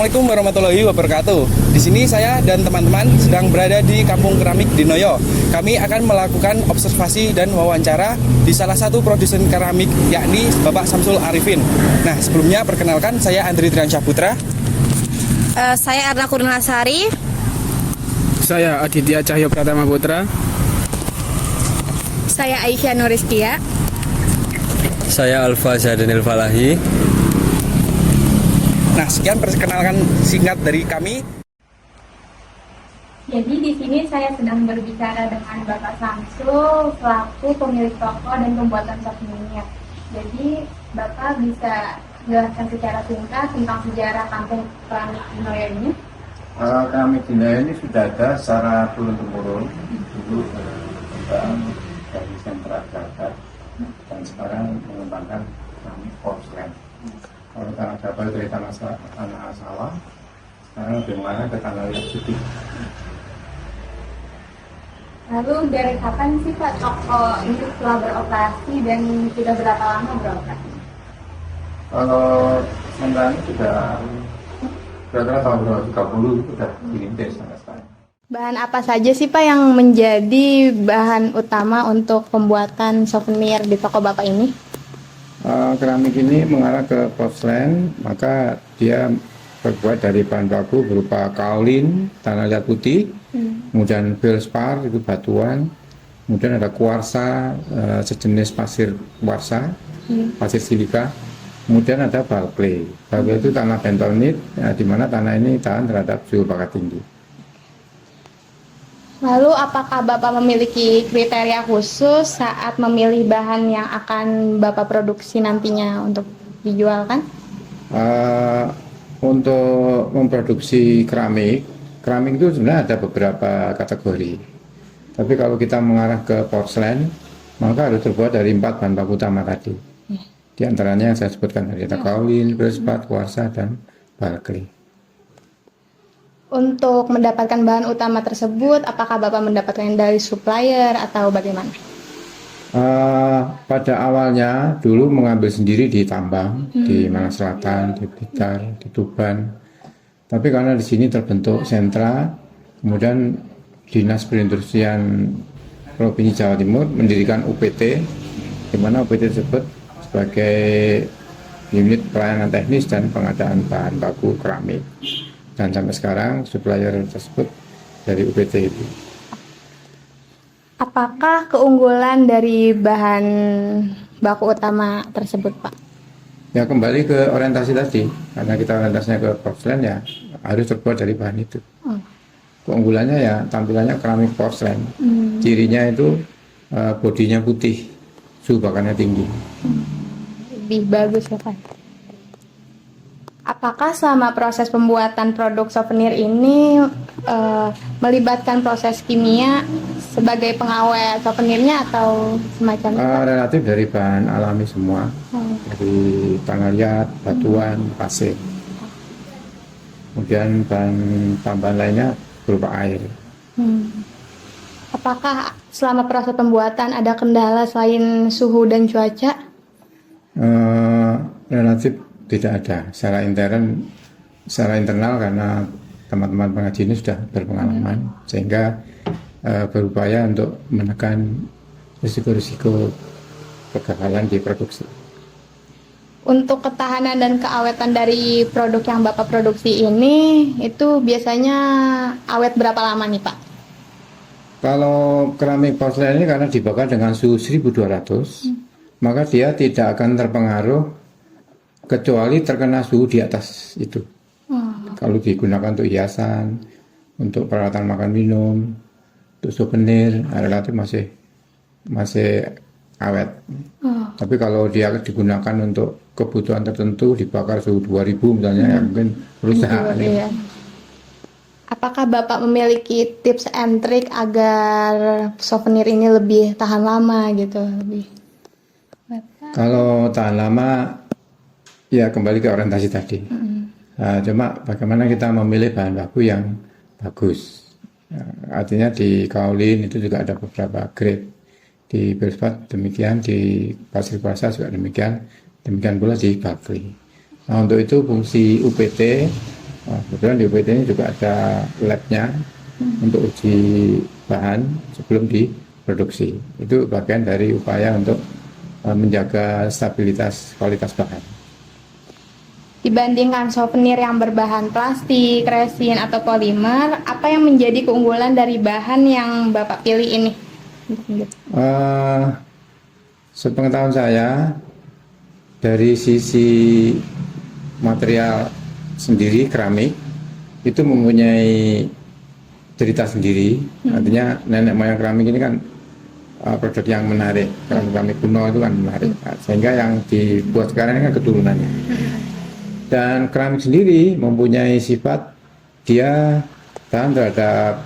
Assalamualaikum warahmatullahi wabarakatuh. Di sini saya dan teman-teman sedang berada di Kampung Keramik di Noyo. Kami akan melakukan observasi dan wawancara di salah satu produsen keramik, yakni Bapak Samsul Arifin. Nah, sebelumnya perkenalkan, saya Andri Triansyah Putra. Saya Erna Kurniasari. Saya Aditya Cahyo Pratama Putra. Saya Aisyah Nuristia. Saya Alfa Zadanil Falahi. Nah, sekian perkenalkan singkat dari kami. Jadi di sini saya sedang berbicara dengan Bapak Samsul selaku pemilik toko dan pembuatan souvenir. Jadi Bapak bisa jelaskan secara singkat tentang sejarah kampung keramik di Noyo ini? Keramik di Noyo ini sudah ada secara turun-temurun. Dulu dari sentra Jakarta dan sekarang mengembangkan keramik porselen. Kalau tanah Jawa dari tanah sawah, sekarang lebih mengarah ke tanah liat putih. Lalu dari kapan sih Pak toko ini telah beroperasi dan sudah berapa lama beroperasi? Kalau sementara ini sudah kira-kira tahun 2030 sudah dirintis sampai sekarang. Bahan apa saja sih Pak yang menjadi bahan utama untuk pembuatan souvenir di toko Bapak ini? Keramik ini mengarah ke porselen, maka dia terbuat dari bahan baku berupa kaolin, tanah liat putih, kemudian feldspar itu batuan, kemudian ada kuarsa, sejenis pasir kuarsa, pasir silika, kemudian ada balkley. Balkley itu tanah bentonit, di mana tanah ini tahan terhadap suhu bakat tinggi. Lalu apakah Bapak memiliki kriteria khusus saat memilih bahan yang akan Bapak produksi nantinya untuk dijualkan? Untuk memproduksi keramik itu sebenarnya ada beberapa kategori. Tapi kalau kita mengarah ke porselen, maka harus terbuat dari 4 bahan baku utama tadi. Di antaranya yang saya sebutkan tadi ada kaolin, feldspar, kuarsa, dan balkley. Untuk mendapatkan bahan utama tersebut, apakah Bapak mendapatkan dari supplier atau bagaimana? Pada awalnya dulu mengambil sendiri di tambang, di Malang Selatan, di Blitar, di Tuban. Tapi karena di sini terbentuk sentra, kemudian Dinas Perindustrian Provinsi Jawa Timur mendirikan UPT, di mana UPT tersebut sebagai unit pelayanan teknis dan pengadaan bahan baku keramik. Dan sampai sekarang supplier tersebut dari UPT itu. Apakah keunggulan dari bahan baku utama tersebut, Pak? Ya kembali ke orientasi tadi, karena kita orientasinya ke porselen ya harus terbuat dari bahan itu. Keunggulannya ya tampilannya keramik porselen, cirinya itu bodinya putih, suhu bakarnya tinggi. Lebih bagus ya, Pak. Apakah selama proses pembuatan produk souvenir ini melibatkan proses kimia sebagai pengawet souvenirnya atau semacam itu? Relatif dari bahan alami semua, dari tanah liat, batuan, pasir. Kemudian bahan tambahan lainnya berupa air. Apakah selama proses pembuatan ada kendala selain suhu dan cuaca? Relatif tidak ada secara internal karena teman-teman pengaji ini sudah berpengalaman sehingga berupaya untuk menekan risiko-risiko kegagalan di produksi. Untuk ketahanan dan keawetan dari produk yang Bapak produksi ini itu biasanya awet berapa lama nih, Pak? Kalau keramik porselen ini karena dibakar dengan suhu 1200 maka dia tidak akan terpengaruh kecuali terkena suhu di atas itu. Kalau digunakan untuk hiasan, untuk peralatan makan minum, untuk souvenir, relatif masih awet. Tapi kalau dia digunakan untuk kebutuhan tertentu, dibakar suhu 2000 misalnya, ya mungkin rusak. Iya. Apakah Bapak memiliki tips and trick agar souvenir ini lebih tahan lama gitu? Kalau tahan lama, ya kembali ke orientasi tadi. Cuma bagaimana kita memilih bahan baku yang bagus. Artinya di kaolin itu juga ada beberapa grade. Di feldspar demikian, di pasir kuarsa juga demikian pula di balkley. Nah untuk itu fungsi UPT Nah, kebetulan di UPT ini juga ada labnya untuk uji bahan sebelum diproduksi. Itu bagian dari upaya untuk menjaga stabilitas kualitas bahan. Dibandingkan souvenir yang berbahan plastik, resin, atau polimer, apa yang menjadi keunggulan dari bahan yang Bapak pilih ini? Sepengetahuan saya, dari sisi material sendiri keramik itu mempunyai cerita sendiri. Artinya nenek moyang keramik ini kan produk yang menarik. Keramik kuno itu kan menarik. Sehingga yang dibuat sekarang ini kan keturunannya. Dan keramik sendiri mempunyai sifat dia tahan terhadap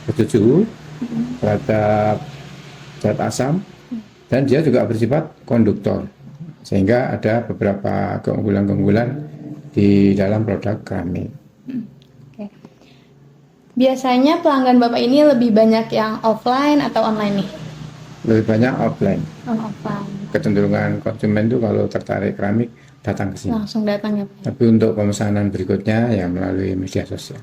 bersuhu, terhadap zat asam, dan dia juga bersifat konduktor. Sehingga ada beberapa keunggulan-keunggulan di dalam produk keramik. Oke. Biasanya pelanggan Bapak ini lebih banyak yang offline atau online nih? Lebih banyak offline. Offline. Kecenderungan konsumen itu kalau tertarik keramik datang ke sini. Langsung datang ya Pak? Tapi untuk pemesanan berikutnya ya melalui media sosial.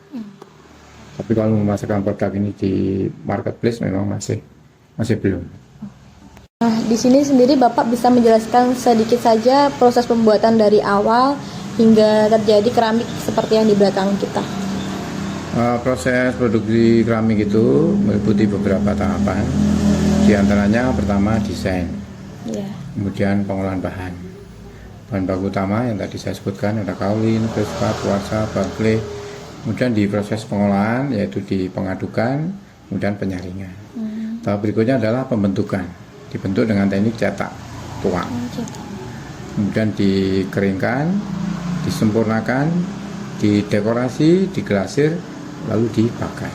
Tapi kalau memasarkan produk ini di marketplace memang masih belum. Nah, di sini sendiri Bapak bisa menjelaskan sedikit saja proses pembuatan dari awal hingga terjadi keramik seperti yang di belakang kita. Proses produksi keramik itu meliputi beberapa tahapan. Di antaranya pertama desain, kemudian pengolahan bahan. Bahan baku utama yang tadi saya sebutkan ada kaolin, fosfat, kuarsa, bahan. Kemudian di proses pengolahan yaitu di pengadukan, kemudian penyaringan. Tahap berikutnya adalah pembentukan. Dibentuk dengan teknik cetak tuang. Kemudian dikeringkan, disempurnakan, didekorasi, diglasir, lalu dibakar.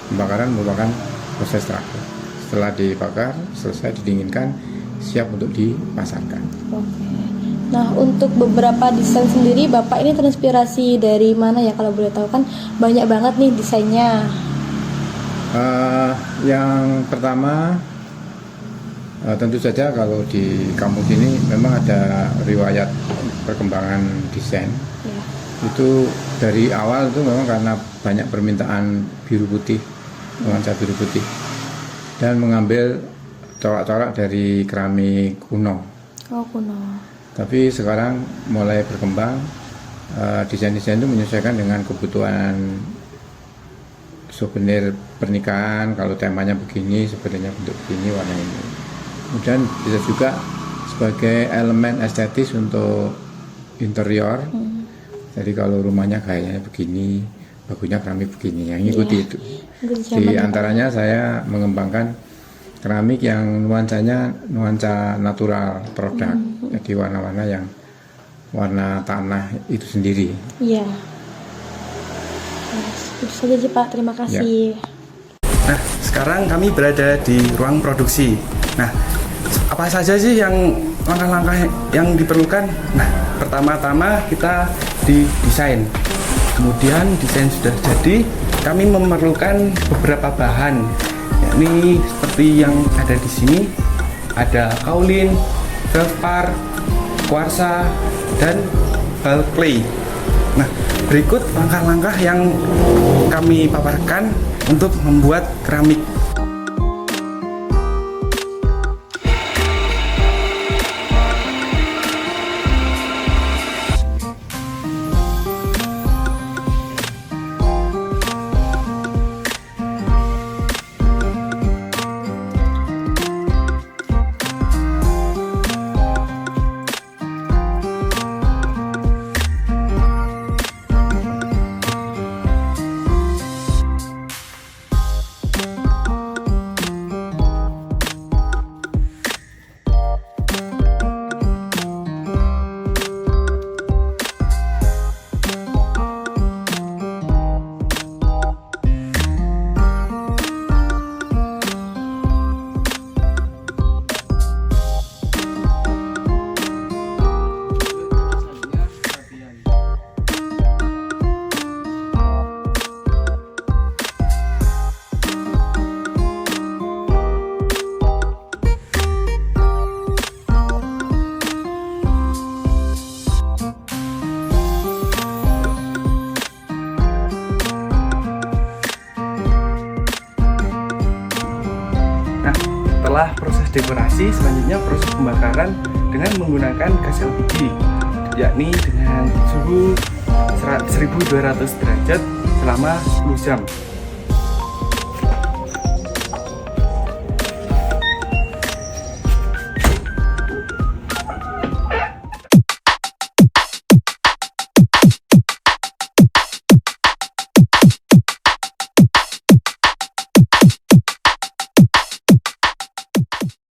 Pembakaran merupakan proses terakhir. Setelah dibakar, selesai didinginkan, siap untuk dipasarkan. Nah, untuk beberapa desain sendiri, Bapak ini terinspirasi dari mana ya, kalau boleh tahu? Kan banyak banget nih desainnya. Yang pertama, tentu saja kalau di kampus ini memang ada riwayat perkembangan desain. Itu dari awal itu memang karena banyak permintaan biru putih, nuansa biru putih, dan mengambil corak-corak dari keramik kuno. Kuno. Tapi sekarang mulai berkembang, desain-desain itu menyesuaikan dengan kebutuhan souvenir pernikahan. Kalau temanya begini, sebenarnya bentuk begini, warna ini. Kemudian bisa juga sebagai elemen estetis untuk interior. Jadi kalau rumahnya gayanya begini, bagusnya keramik begini, yang ngikuti itu. Di antaranya saya mengembangkan keramik yang nuansa natural produk. Jadi warna-warna yang warna tanah itu sendiri. Iya. Itu saja sih Pak, terima kasih. Nah, sekarang kami berada di ruang produksi. Nah, apa saja sih yang langkah-langkah yang diperlukan? Nah, pertama-tama kita di desain. Kemudian desain sudah jadi, kami memerlukan beberapa bahan, yakni seperti yang ada di sini, ada kaolin, felspar, kuarsa, dan ball clay. Nah, berikut langkah-langkah yang kami paparkan untuk membuat keramik. Setelah proses dekorasi, selanjutnya proses pembakaran dengan menggunakan gas LPG, yakni dengan suhu 1200 derajat selama 10 jam.